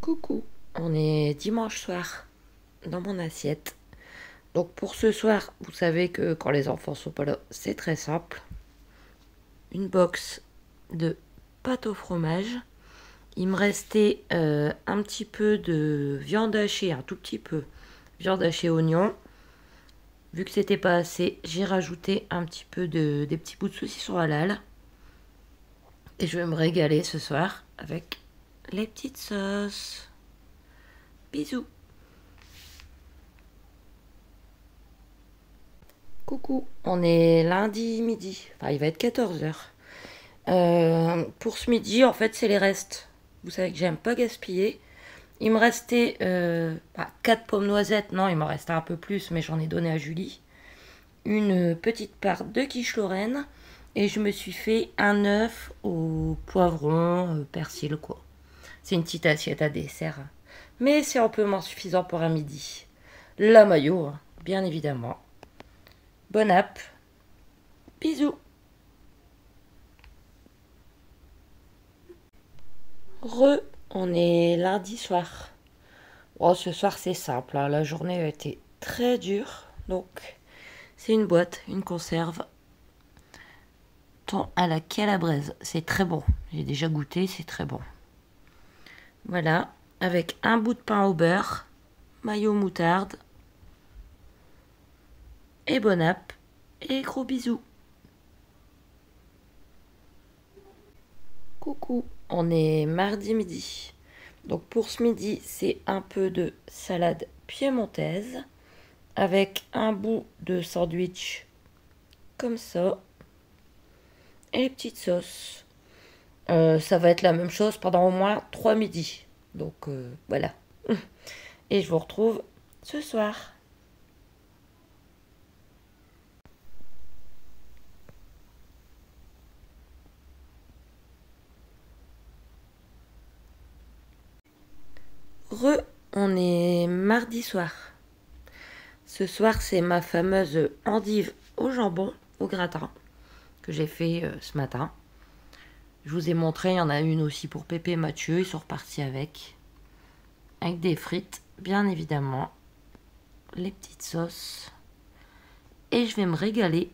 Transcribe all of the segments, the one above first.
Coucou, on est dimanche soir dans mon assiette. Donc pour ce soir, vous savez que quand les enfants sont pas là, c'est très simple. Une box de pâte au fromage. Il me restait un petit peu de viande hachée, un tout petit peu. Viande hachée oignon. Vu que c'était pas assez, j'ai rajouté un petit peu des petits bouts de saucisson halal. Et je vais me régaler ce soir avec les petites sauces. Bisous. Coucou, on est lundi midi. Enfin, il va être 14 h. Pour ce midi, en fait, c'est les restes. Vous savez que j'aime pas gaspiller. Il me restait 4 pommes noisettes. Non, il m'en restait un peu plus, mais j'en ai donné à Julie. Une petite part de quiche Lorraine. Et je me suis fait un œuf au poivron, persil, quoi. C'est une petite assiette à dessert. Mais c'est amplement suffisant pour un midi. La mayo, hein, bien évidemment. Bon app. Bisous. On est lundi soir. Oh, ce soir c'est simple, hein. La journée a été très dure. Donc c'est une boîte, une conserve. Thon à la calabraise. C'est très bon. J'ai déjà goûté, c'est très bon. Voilà, avec un bout de pain au beurre, mayo moutarde. Et bon app. Et gros bisous. Coucou, on est mardi midi. Donc pour ce midi, c'est un peu de salade piémontaise avec un bout de sandwich comme ça et les petites sauces. Ça va être la même chose pendant au moins 3 midis. Donc voilà. Et je vous retrouve ce soir. On est mardi soir. Ce soir, c'est ma fameuse endive au jambon au gratin que j'ai fait ce matin. Je vous ai montré, il y en a une aussi pour Pépé et Mathieu, ils sont repartis avec. Avec des frites, bien évidemment. Les petites sauces. Et je vais me régaler.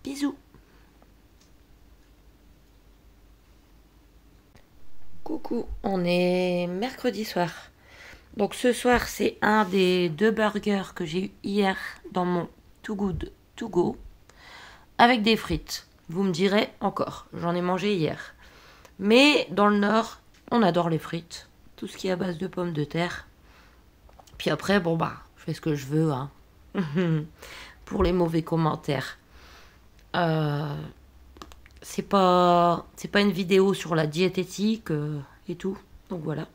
Bisous. Coucou, on est mercredi soir. Donc ce soir, c'est un des 2 burgers que j'ai eu hier dans mon Too Good To Go. Avec des frites. Vous me direz encore, j'en ai mangé hier. Mais dans le Nord, on adore les frites. Tout ce qui est à base de pommes de terre. Puis après, bon bah, je fais ce que je veux, hein. Pour les mauvais commentaires. C'est pas une vidéo sur la diététique et tout. Donc voilà.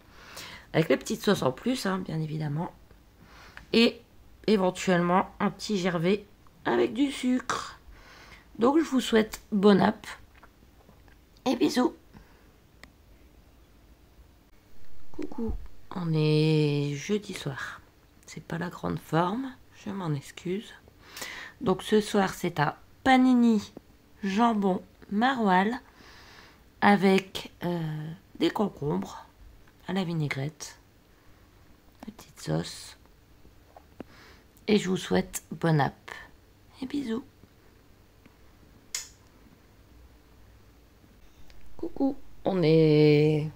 Avec les petites sauces en plus, hein, bien évidemment. Et éventuellement un petit gervais avec du sucre. Donc je vous souhaite bon app. Et bisous. Coucou. On est jeudi soir. C'est pas la grande forme. Je m'en excuse. Donc ce soir, c'est un panini jambon maroilles avec des concombres à la vinaigrette, une petite sauce. Et je vous souhaite bon app. Et bisous. Coucou, on est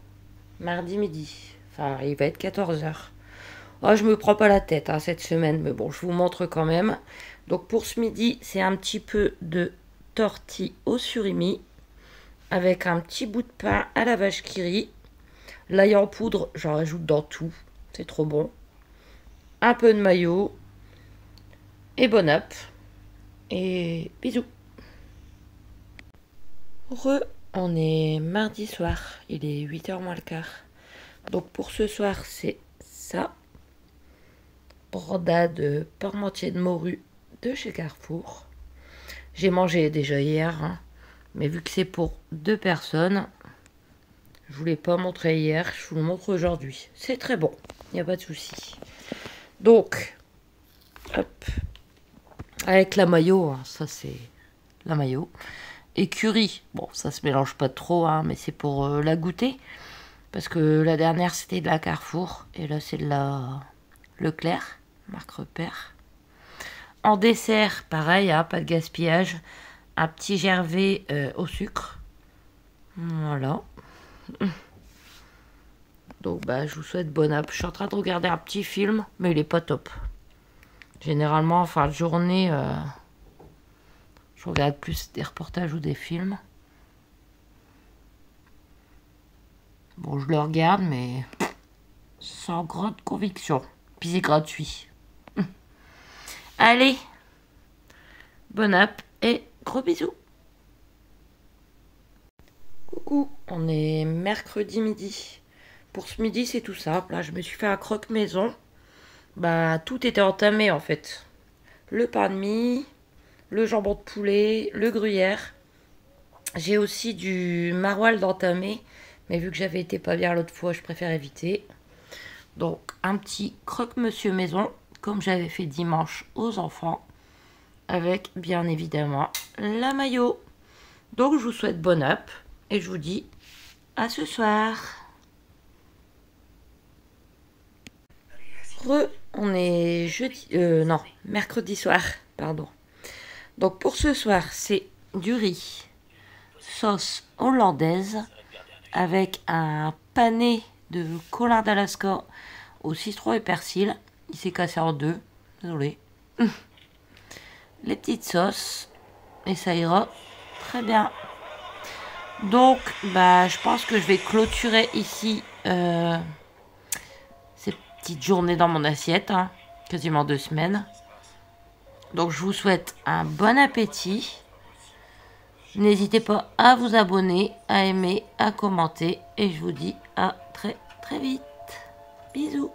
mardi midi. Enfin, il va être 14 h. Oh, je me prends pas la tête hein, cette semaine, mais bon, je vous montre quand même. Donc pour ce midi, c'est un petit peu de tortilla au surimi avec un petit bout de pain à la vache qui rit. L'ail en poudre, j'en rajoute dans tout. C'est trop bon. Un peu de mayo. Et bon app. Et bisous. On est mardi soir. Il est 8 h moins le quart. Donc pour ce soir, c'est ça. Brandade de parmentier de morue de chez Carrefour. J'ai mangé déjà hier, hein, mais vu que c'est pour 2 personnes, je vous l'ai pas montré hier, je vous le montre aujourd'hui. C'est très bon, il n'y a pas de souci. Donc, hop, avec la mayo, hein, ça c'est la mayo, et curry. Bon, ça se mélange pas trop, hein, mais c'est pour la goûter. Parce que la dernière, c'était de la Carrefour. Et là, c'est de la Leclerc, marque Repère. En dessert, pareil, hein, pas de gaspillage. Un petit gervais au sucre. Voilà. Donc, bah, je vous souhaite bonne app. Je suis en train de regarder un petit film, mais il est pas top. Généralement, en fin de journée, je regarde plus des reportages ou des films. Bon, je le regarde, mais sans grande conviction. Puis c'est gratuit. Allez, bonne app et gros bisous. Coucou, on est mercredi midi. Pour ce midi, c'est tout simple. Là, je me suis fait un croque maison. Bah, tout était entamé en fait. Le pain de mie, le jambon de poulet, le gruyère. J'ai aussi du maroilles d'entamé. Mais vu que j'avais été pas bien l'autre fois, je préfère éviter. Donc, un petit croque-monsieur maison, comme j'avais fait dimanche aux enfants. Avec, bien évidemment, la mayo. Donc, je vous souhaite bonne app. Et je vous dis à ce soir. On est jeudi... non, mercredi soir, pardon. Donc, pour ce soir, c'est du riz, sauce hollandaise, avec un pané de collard d'Alaska au citron et persil. Il s'est cassé en deux. Désolé. Les petites sauces. Et ça ira très bien. Donc, bah, je pense que je vais clôturer ici ces petites journées dans mon assiette. Hein, quasiment 2 semaines. Donc, je vous souhaite un bon appétit. N'hésitez pas à vous abonner, à aimer, à commenter. Et je vous dis à très très vite. Bisous.